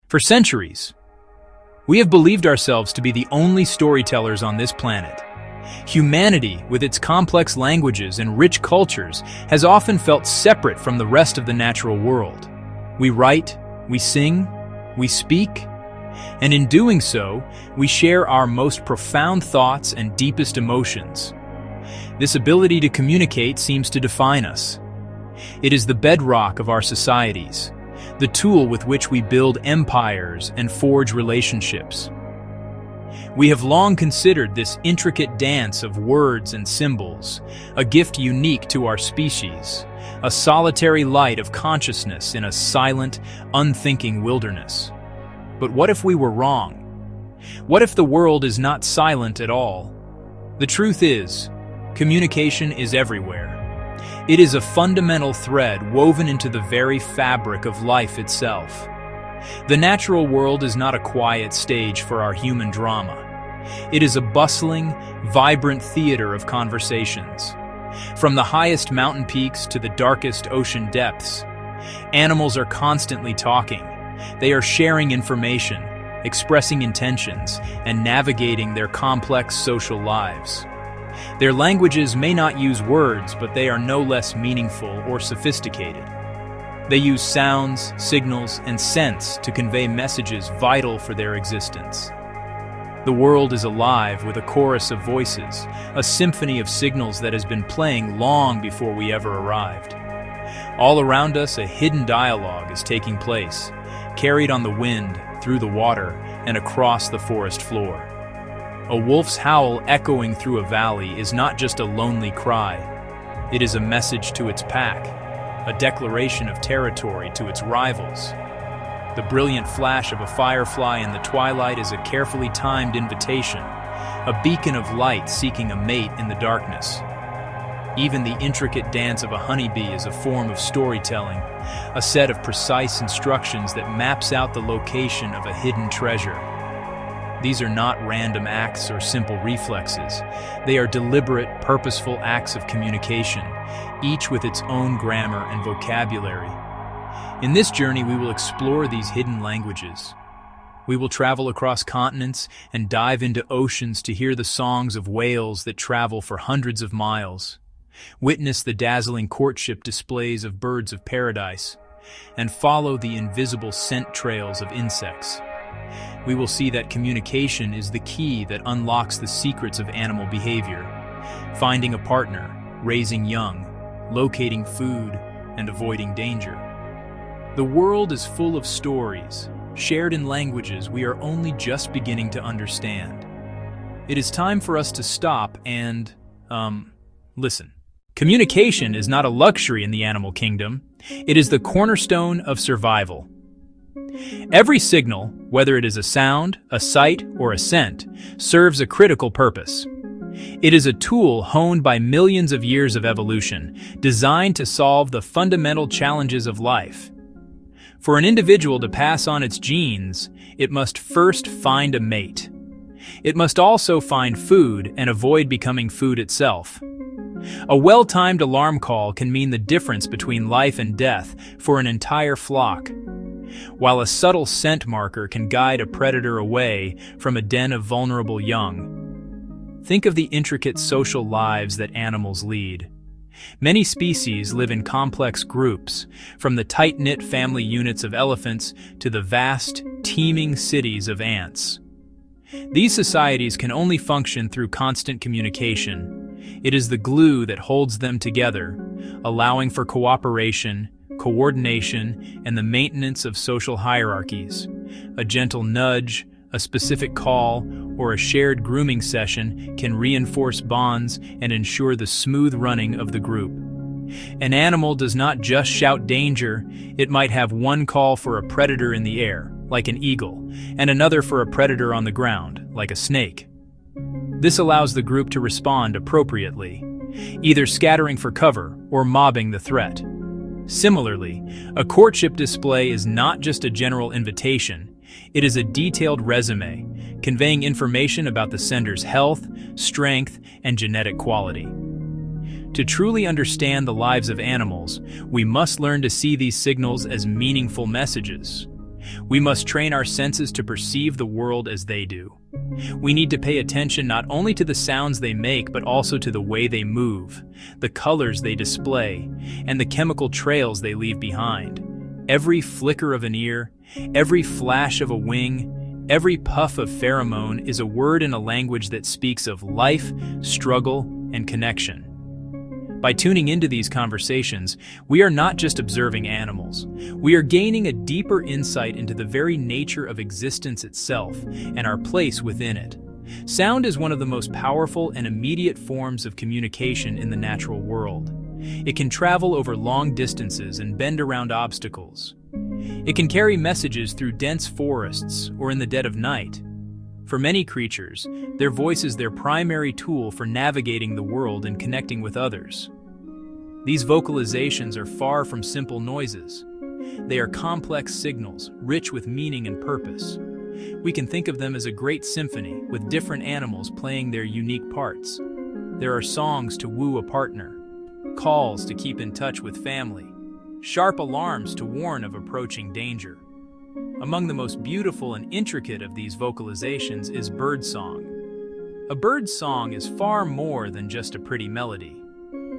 For centuries, we have believed ourselves to be the only storytellers on this planet. Humanity, with its complex languages and rich cultures, has often felt separate from the rest of the natural world. We write, we sing, we speak, and in doing so, we share our most profound thoughts and deepest emotions. This ability to communicate seems to define us. It is the bedrock of our societies, the tool with which we build empires and forge relationships. We have long considered this intricate dance of words and symbols a gift unique to our species, a solitary light of consciousness in a silent, unthinking wilderness. But what if we were wrong? What if the world is not silent at all? The truth is, communication is everywhere. It is a fundamental thread woven into the very fabric of life itself. The natural world is not a quiet stage for our human drama. It is a bustling, vibrant theater of conversations. From the highest mountain peaks to the darkest ocean depths, animals are constantly talking. They are sharing information, expressing intentions, and navigating their complex social lives. Their languages may not use words, but they are no less meaningful or sophisticated. They use sounds, signals, and scents to convey messages vital for their existence. The world is alive with a chorus of voices, a symphony of signals that has been playing long before we ever arrived. All around us, a hidden dialogue is taking place, carried on the wind, through the water, and across the forest floor. A wolf's howl echoing through a valley is not just a lonely cry. It is a message to its pack, a declaration of territory to its rivals. The brilliant flash of a firefly in the twilight is a carefully timed invitation, a beacon of light seeking a mate in the darkness. Even the intricate dance of a honeybee is a form of storytelling, a set of precise instructions that maps out the location of a hidden treasure. These are not random acts or simple reflexes. They are deliberate, purposeful acts of communication, each with its own grammar and vocabulary. In this journey, we will explore these hidden languages. We will travel across continents and dive into oceans to hear the songs of whales that travel for hundreds of miles, witness the dazzling courtship displays of birds of paradise, and follow the invisible scent trails of insects. We will see that communication is the key that unlocks the secrets of animal behavior, finding a partner, raising young, locating food, and avoiding danger. The world is full of stories, shared in languages we are only just beginning to understand. It is time for us to stop and, listen. Communication is not a luxury in the animal kingdom. It is the cornerstone of survival. Every signal, whether it is a sound, a sight, or a scent, serves a critical purpose. It is a tool honed by millions of years of evolution, designed to solve the fundamental challenges of life. For an individual to pass on its genes, it must first find a mate. It must also find food and avoid becoming food itself. A well-timed alarm call can mean the difference between life and death for an entire flock, while a subtle scent marker can guide a predator away from a den of vulnerable young. Think of the intricate social lives that animals lead. Many species live in complex groups, from the tight-knit family units of elephants to the vast, teeming cities of ants. These societies can only function through constant communication. It is the glue that holds them together, allowing for cooperation, coordination, and the maintenance of social hierarchies. A gentle nudge, a specific call, or a shared grooming session can reinforce bonds and ensure the smooth running of the group. An animal does not just shout danger, it might have one call for a predator in the air, like an eagle, and another for a predator on the ground, like a snake. This allows the group to respond appropriately, either scattering for cover or mobbing the threat. Similarly, a courtship display is not just a general invitation, it is a detailed resume, conveying information about the sender's health, strength, and genetic quality. To truly understand the lives of animals, we must learn to see these signals as meaningful messages. We must train our senses to perceive the world as they do. We need to pay attention not only to the sounds they make, but also to the way they move, the colors they display, and the chemical trails they leave behind. Every flicker of an ear, every flash of a wing, every puff of pheromone is a word in a language that speaks of life, struggle, and connection. By tuning into these conversations, we are not just observing animals. We are gaining a deeper insight into the very nature of existence itself and our place within it. Sound is one of the most powerful and immediate forms of communication in the natural world. It can travel over long distances and bend around obstacles. It can carry messages through dense forests or in the dead of night. For many creatures, their voice is their primary tool for navigating the world and connecting with others. These vocalizations are far from simple noises. They are complex signals, rich with meaning and purpose. We can think of them as a great symphony, with different animals playing their unique parts. There are songs to woo a partner, calls to keep in touch with family, sharp alarms to warn of approaching danger. Among the most beautiful and intricate of these vocalizations is birdsong. A bird's song is far more than just a pretty melody.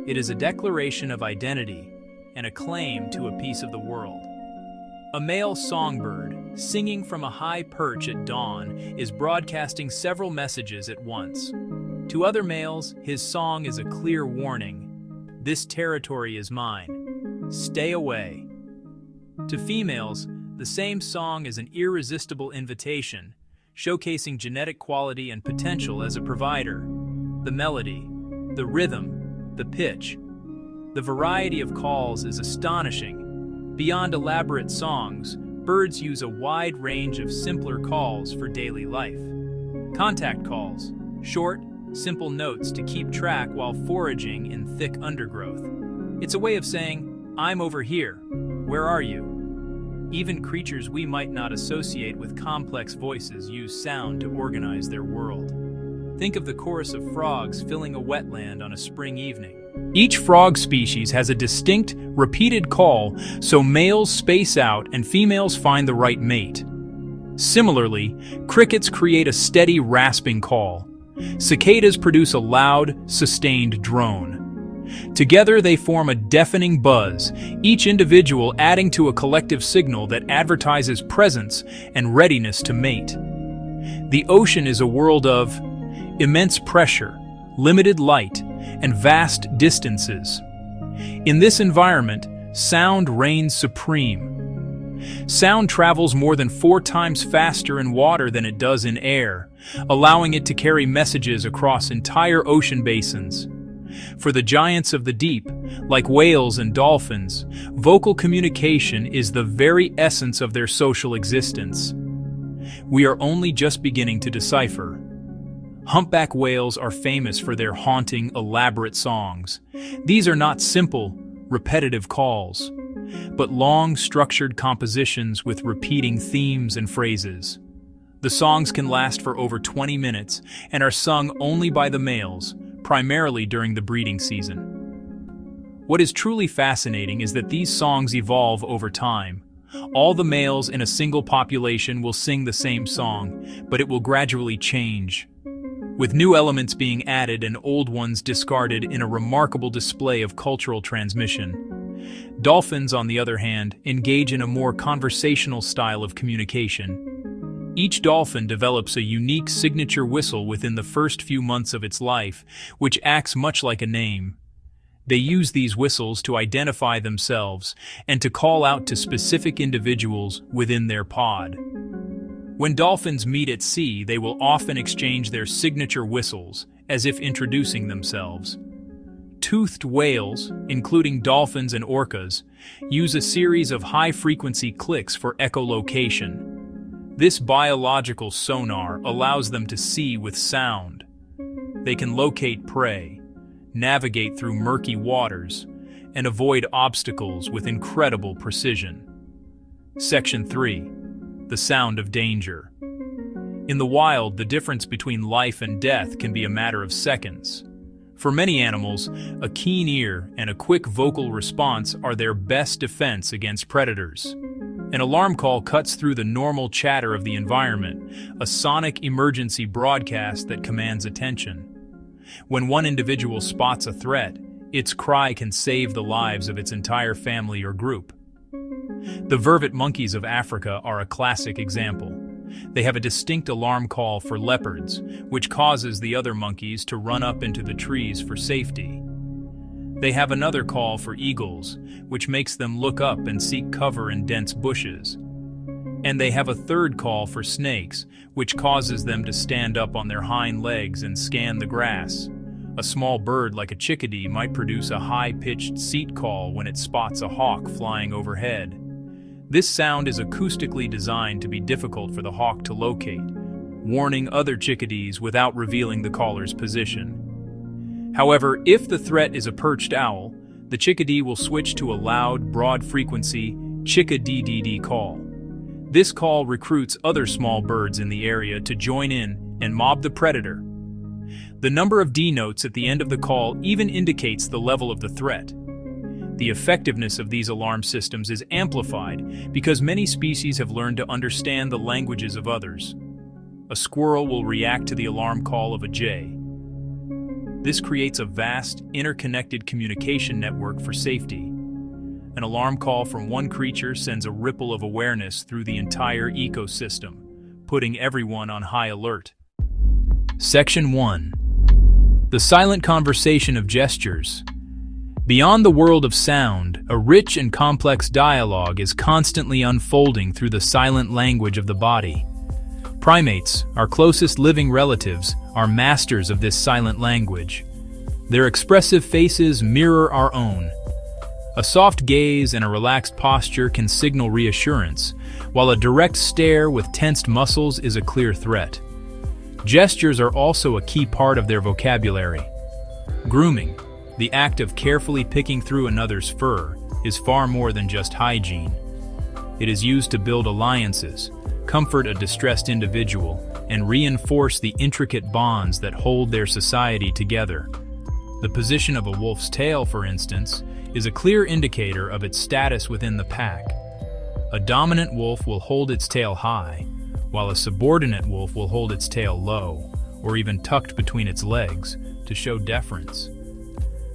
It is a declaration of identity and a claim to a piece of the world. A male songbird, singing from a high perch at dawn, is broadcasting several messages at once. To other males, his song is a clear warning: "This territory is mine. Stay away." To females, the same song is an irresistible invitation, showcasing genetic quality and potential as a provider. The melody, the rhythm, the pitch. The variety of calls is astonishing. Beyond elaborate songs, birds use a wide range of simpler calls for daily life. Contact calls, short, simple notes to keep track while foraging in thick undergrowth. It's a way of saying, "I'm over here. Where are you?" Even creatures we might not associate with complex voices use sound to organize their world. Think of the chorus of frogs filling a wetland on a spring evening. Each frog species has a distinct, repeated call, so males space out and females find the right mate. Similarly, crickets create a steady, rasping call. Cicadas produce a loud, sustained drone. Together they form a deafening buzz, each individual adding to a collective signal that advertises presence and readiness to mate. The ocean is a world of immense pressure, limited light, and vast distances. In this environment, sound reigns supreme. Sound travels more than 4 times faster in water than it does in air, allowing it to carry messages across entire ocean basins. For the giants of the deep, like whales and dolphins, vocal communication is the very essence of their social existence. We are only just beginning to decipher. Humpback whales are famous for their haunting, elaborate songs. These are not simple, repetitive calls, but long, structured compositions with repeating themes and phrases. The songs can last for over 20 minutes and are sung only by the males, primarily during the breeding season. What is truly fascinating is that these songs evolve over time. All the males in a single population will sing the same song, but it will gradually change, with new elements being added and old ones discarded in a remarkable display of cultural transmission. Dolphins, on the other hand, engage in a more conversational style of communication. Each dolphin develops a unique signature whistle within the first few months of its life, which acts much like a name. They use these whistles to identify themselves and to call out to specific individuals within their pod. When dolphins meet at sea, they will often exchange their signature whistles, as if introducing themselves. Toothed whales, including dolphins and orcas, use a series of high-frequency clicks for echolocation. This biological sonar allows them to see with sound. They can locate prey, navigate through murky waters, and avoid obstacles with incredible precision. Section 3. The sound of danger. In the wild, the difference between life and death can be a matter of seconds. For many animals, a keen ear and a quick vocal response are their best defense against predators. An alarm call cuts through the normal chatter of the environment, a sonic emergency broadcast that commands attention. When one individual spots a threat, its cry can save the lives of its entire family or group. The vervet monkeys of Africa are a classic example. They have a distinct alarm call for leopards, which causes the other monkeys to run up into the trees for safety. They have another call for eagles, which makes them look up and seek cover in dense bushes. And they have a third call for snakes, which causes them to stand up on their hind legs and scan the grass. A small bird like a chickadee might produce a high-pitched seat call when it spots a hawk flying overhead. This sound is acoustically designed to be difficult for the hawk to locate, warning other chickadees without revealing the caller's position. However, if the threat is a perched owl, the chickadee will switch to a loud, broad-frequency chick-a-dee-dee-dee call. This call recruits other small birds in the area to join in and mob the predator. The number of D notes at the end of the call even indicates the level of the threat. The effectiveness of these alarm systems is amplified because many species have learned to understand the languages of others. A squirrel will react to the alarm call of a jay. This creates a vast, interconnected communication network for safety. An alarm call from one creature sends a ripple of awareness through the entire ecosystem, putting everyone on high alert. Section 1. The silent conversation of gestures. Beyond the world of sound, a rich and complex dialogue is constantly unfolding through the silent language of the body. Primates, our closest living relatives, are masters of this silent language. Their expressive faces mirror our own. A soft gaze and a relaxed posture can signal reassurance, while a direct stare with tensed muscles is a clear threat. Gestures are also a key part of their vocabulary. Grooming, the act of carefully picking through another's fur, is far more than just hygiene. It is used to build alliances, comfort a distressed individual, and reinforce the intricate bonds that hold their society together. The position of a wolf's tail, for instance, is a clear indicator of its status within the pack. A dominant wolf will hold its tail high, while a subordinate wolf will hold its tail low, or even tucked between its legs, to show deference.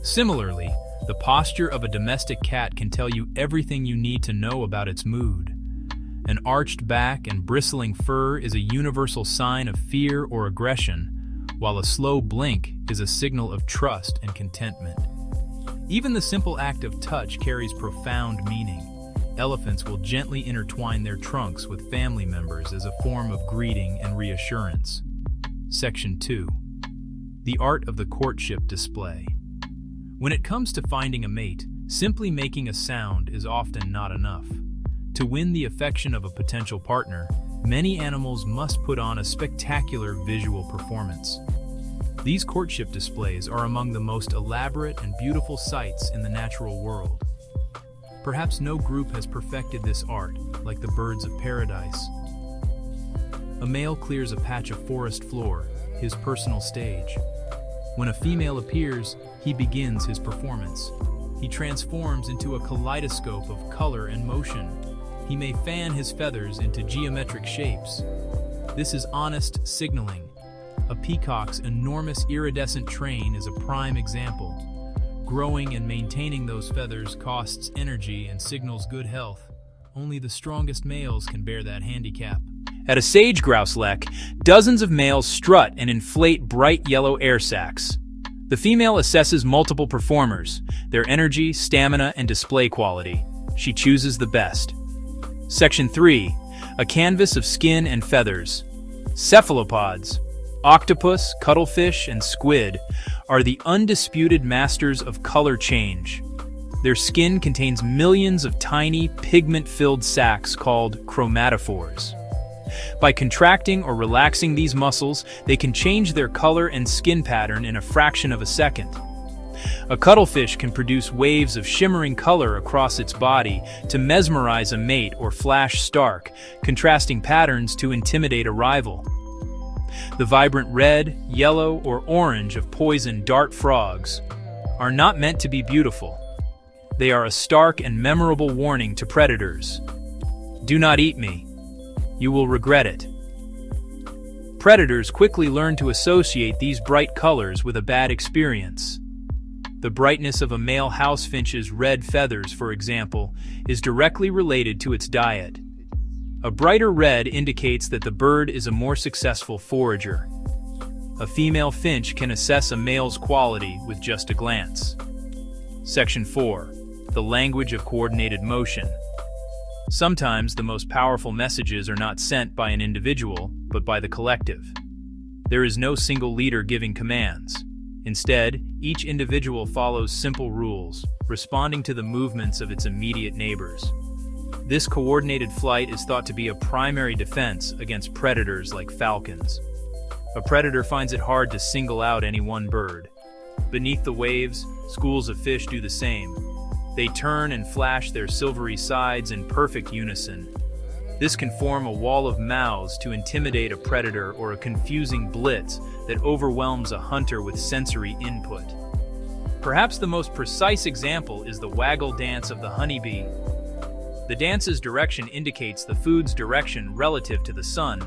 Similarly, the posture of a domestic cat can tell you everything you need to know about its mood. An arched back and bristling fur is a universal sign of fear or aggression, while a slow blink is a signal of trust and contentment. Even the simple act of touch carries profound meaning. Elephants will gently intertwine their trunks with family members as a form of greeting and reassurance. Section 2. The art of the courtship display. When it comes to finding a mate, simply making a sound is often not enough. To win the affection of a potential partner, many animals must put on a spectacular visual performance. These courtship displays are among the most elaborate and beautiful sights in the natural world. Perhaps no group has perfected this art like the birds of paradise. A male clears a patch of forest floor, his personal stage. When a female appears, he begins his performance. He transforms into a kaleidoscope of color and motion. He may fan his feathers into geometric shapes. This is honest signaling. A peacock's enormous iridescent train is a prime example. Growing and maintaining those feathers costs energy and signals good health. Only the strongest males can bear that handicap. At a sage grouse lek, dozens of males strut and inflate bright yellow air sacs. The female assesses multiple performers, their energy, stamina, and display quality. She chooses the best. Section 3. A canvas of skin and feathers. Cephalopods, octopus, cuttlefish, and squid are the undisputed masters of color change. Their skin contains millions of tiny, pigment-filled sacs called chromatophores. By contracting or relaxing these muscles, they can change their color and skin pattern in a fraction of a second. A cuttlefish can produce waves of shimmering color across its body to mesmerize a mate or flash stark, contrasting patterns to intimidate a rival. The vibrant red, yellow, or orange of poison dart frogs are not meant to be beautiful. They are a stark and memorable warning to predators. "Do not eat me. You will regret it." Predators quickly learn to associate these bright colors with a bad experience. The brightness of a male housefinch's red feathers, for example, is directly related to its diet. A brighter red indicates that the bird is a more successful forager. A female finch can assess a male's quality with just a glance. Section 4. The language of coordinated motion. Sometimes the most powerful messages are not sent by an individual, but by the collective. There is no single leader giving commands. Instead, each individual follows simple rules, responding to the movements of its immediate neighbors. This coordinated flight is thought to be a primary defense against predators like falcons. A predator finds it hard to single out any one bird. Beneath the waves, schools of fish do the same. They turn and flash their silvery sides in perfect unison. This can form a wall of mouths to intimidate a predator or a confusing blitz that overwhelms a hunter with sensory input. Perhaps the most precise example is the waggle dance of the honeybee. The dance's direction indicates the food's direction relative to the sun.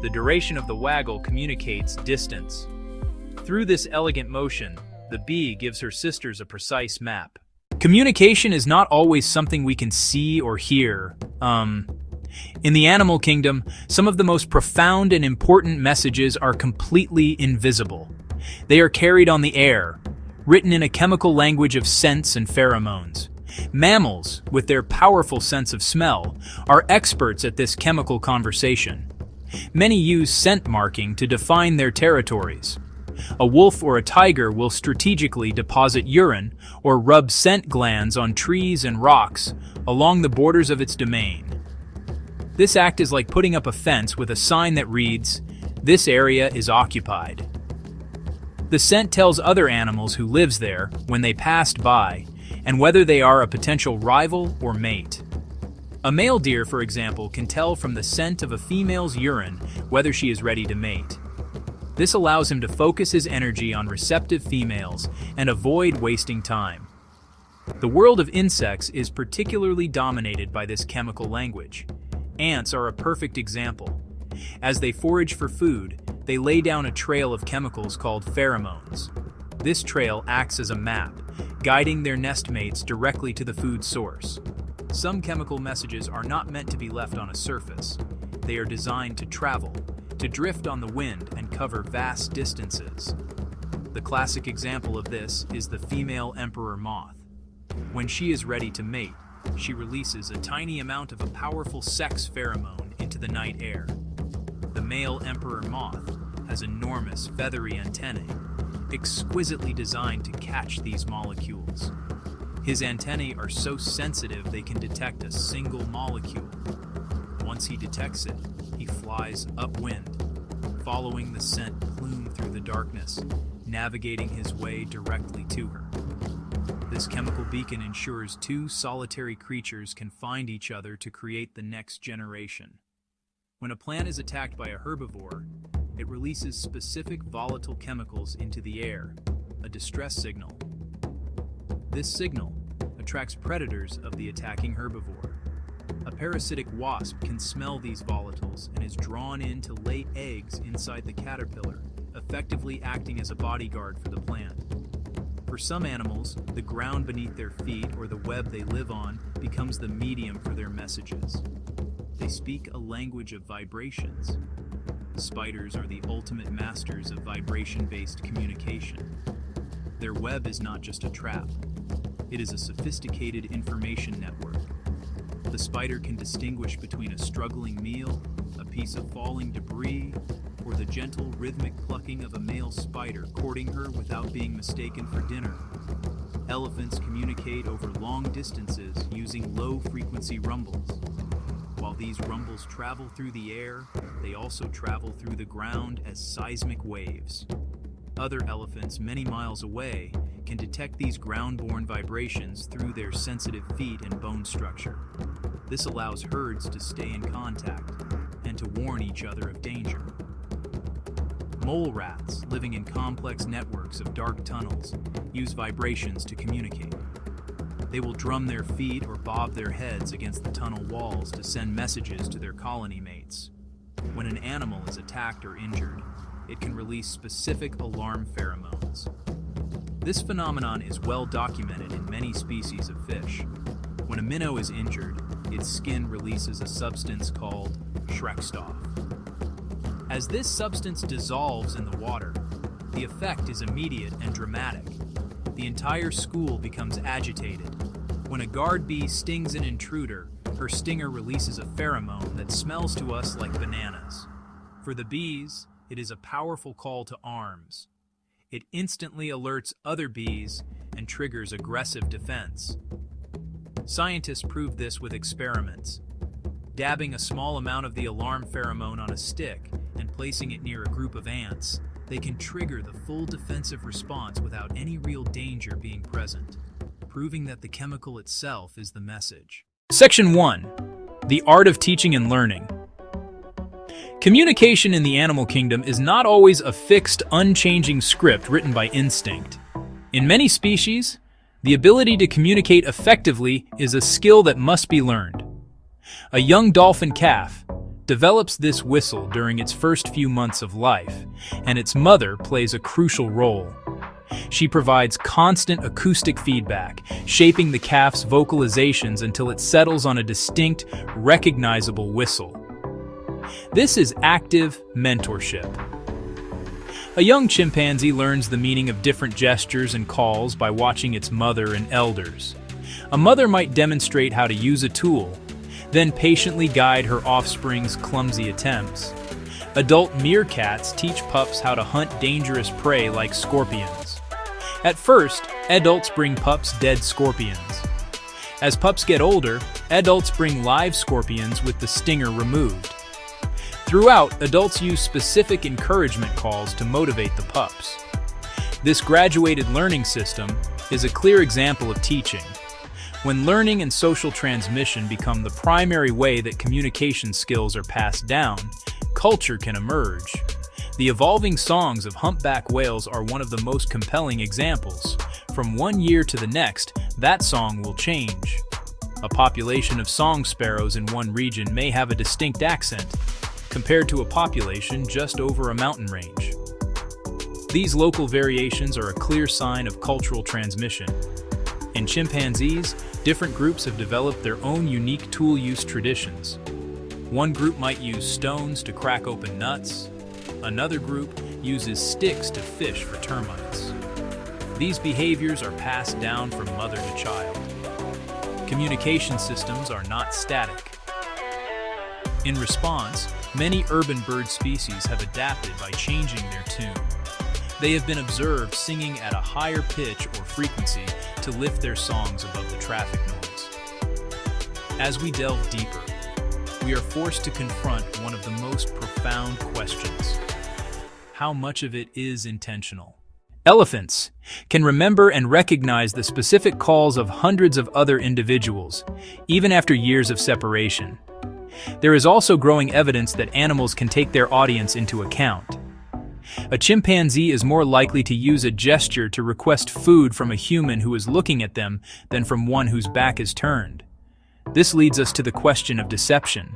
The duration of the waggle communicates distance. Through this elegant motion, the bee gives her sisters a precise map. Communication is not always something we can see or hear. In the animal kingdom, some of the most profound and important messages are completely invisible. They are carried on the air, written in a chemical language of scents and pheromones. Mammals, with their powerful sense of smell, are experts at this chemical conversation. Many use scent marking to define their territories. A wolf or a tiger will strategically deposit urine or rub scent glands on trees and rocks along the borders of its domain. This act is like putting up a fence with a sign that reads, "This area is occupied." The scent tells other animals who lives there when they passed by, and whether they are a potential rival or mate. A male deer, for example, can tell from the scent of a female's urine whether she is ready to mate. This allows him to focus his energy on receptive females and avoid wasting time. The world of insects is particularly dominated by this chemical language. Ants are a perfect example. As they forage for food, they lay down a trail of chemicals called pheromones. This trail acts as a map, guiding their nestmates directly to the food source. Some chemical messages are not meant to be left on a surface. They are designed to travel, to drift on the wind and cover vast distances. The classic example of this is the female emperor moth. When she is ready to mate, she releases a tiny amount of a powerful sex pheromone into the night air. The male emperor moth has enormous feathery antennae, exquisitely designed to catch these molecules. His antennae are so sensitive they can detect a single molecule. Once he detects it, he flies upwind, following the scent plume through the darkness, navigating his way directly to her. This chemical beacon ensures two solitary creatures can find each other to create the next generation. When a plant is attacked by a herbivore, it releases specific volatile chemicals into the air, a distress signal. This signal attracts predators of the attacking herbivore. A parasitic wasp can smell these volatiles and is drawn in to lay eggs inside the caterpillar, effectively acting as a bodyguard for the plant. For some animals, the ground beneath their feet or the web they live on becomes the medium for their messages. They speak a language of vibrations. Spiders are the ultimate masters of vibration-based communication. Their web is not just a trap. It is a sophisticated information network. The spider can distinguish between a struggling meal, a piece of falling debris, or the gentle rhythmic plucking of a male spider courting her without being mistaken for dinner. Elephants communicate over long distances using low-frequency rumbles. While these rumbles travel through the air, they also travel through the ground as seismic waves. Other elephants many miles away can detect these ground-borne vibrations through their sensitive feet and bone structure. This allows herds to stay in contact and to warn each other of danger. Mole rats, living in complex networks of dark tunnels, use vibrations to communicate. They will drum their feet or bob their heads against the tunnel walls to send messages to their colony mates. When an animal is attacked or injured, it can release specific alarm pheromones. This phenomenon is well documented in many species of fish. When a minnow is injured, its skin releases a substance called Schreckstoff. As this substance dissolves in the water, the effect is immediate and dramatic. The entire school becomes agitated. When a guard bee stings an intruder, her stinger releases a pheromone that smells to us like bananas. For the bees, it is a powerful call to arms. It instantly alerts other bees and triggers aggressive defense. Scientists proved this with experiments. Dabbing a small amount of the alarm pheromone on a stick and placing it near a group of ants, they can trigger the full defensive response without any real danger being present, proving that the chemical itself is the message. Section 1. The Art of Teaching and Learning. Communication in the animal kingdom is not always a fixed, unchanging script written by instinct. In many species, the ability to communicate effectively is a skill that must be learned. A young dolphin calf develops this whistle during its first few months of life, and its mother plays a crucial role. She provides constant acoustic feedback, shaping the calf's vocalizations until it settles on a distinct, recognizable whistle. This is active mentorship. A young chimpanzee learns the meaning of different gestures and calls by watching its mother and elders. A mother might demonstrate how to use a tool, then patiently guide her offspring's clumsy attempts. Adult meerkats teach pups how to hunt dangerous prey like scorpions. At first, adults bring pups dead scorpions. As pups get older, adults bring live scorpions with the stinger removed. Throughout, adults use specific encouragement calls to motivate the pups. This graduated learning system is a clear example of teaching. When learning and social transmission become the primary way that communication skills are passed down, culture can emerge. The evolving songs of humpback whales are one of the most compelling examples. From one year to the next, that song will change. A population of song sparrows in one region may have a distinct accent, compared to a population just over a mountain range. These local variations are a clear sign of cultural transmission. In chimpanzees, different groups have developed their own unique tool use traditions. One group might use stones to crack open nuts. Another group uses sticks to fish for termites. These behaviors are passed down from mother to child. Communication systems are not static. In response, many urban bird species have adapted by changing their tune. They have been observed singing at a higher pitch or frequency to lift their songs above the traffic noise. As we delve deeper, we are forced to confront one of the most profound questions. How much of it is intentional? Elephants can remember and recognize the specific calls of hundreds of other individuals, even after years of separation. There is also growing evidence that animals can take their audience into account. A chimpanzee is more likely to use a gesture to request food from a human who is looking at them than from one whose back is turned. This leads us to the question of deception.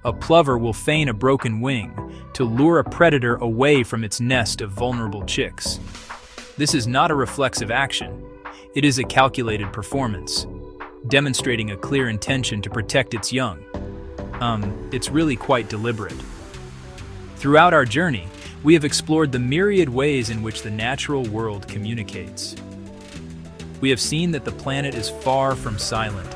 A plover will feign a broken wing to lure a predator away from its nest of vulnerable chicks. This is not a reflexive action. It is a calculated performance, demonstrating a clear intention to protect its young. It's really quite deliberate. Throughout our journey, we have explored the myriad ways in which the natural world communicates. We have seen that the planet is far from silent.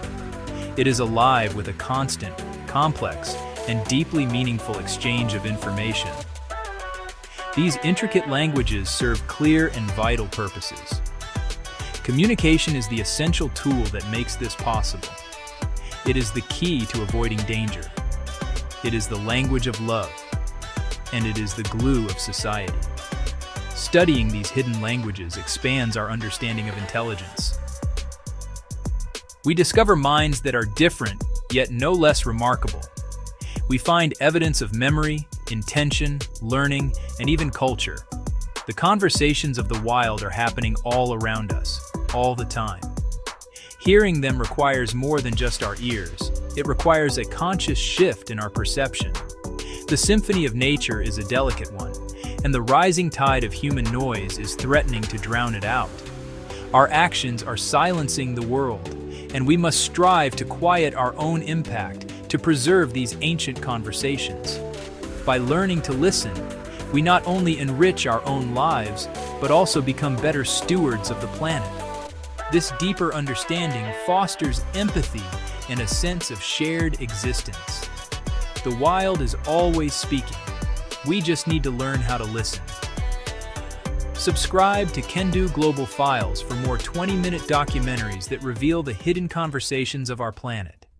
It is alive with a constant, complex, and deeply meaningful exchange of information. These intricate languages serve clear and vital purposes. Communication is the essential tool that makes this possible. It is the key to avoiding danger. It is the language of love, and it is the glue of society. Studying these hidden languages expands our understanding of intelligence. We discover minds that are different, yet no less remarkable. We find evidence of memory, intention, learning, and even culture. The conversations of the wild are happening all around us, all the time. Hearing them requires more than just our ears. It requires a conscious shift in our perception. The symphony of nature is a delicate one, and the rising tide of human noise is threatening to drown it out. Our actions are silencing the world, and we must strive to quiet our own impact to preserve these ancient conversations. By learning to listen, we not only enrich our own lives, but also become better stewards of the planet. This deeper understanding fosters empathy and a sense of shared existence. The wild is always speaking. We just need to learn how to listen. Subscribe to Kendu Global Files for more 20-minute documentaries that reveal the hidden conversations of our planet.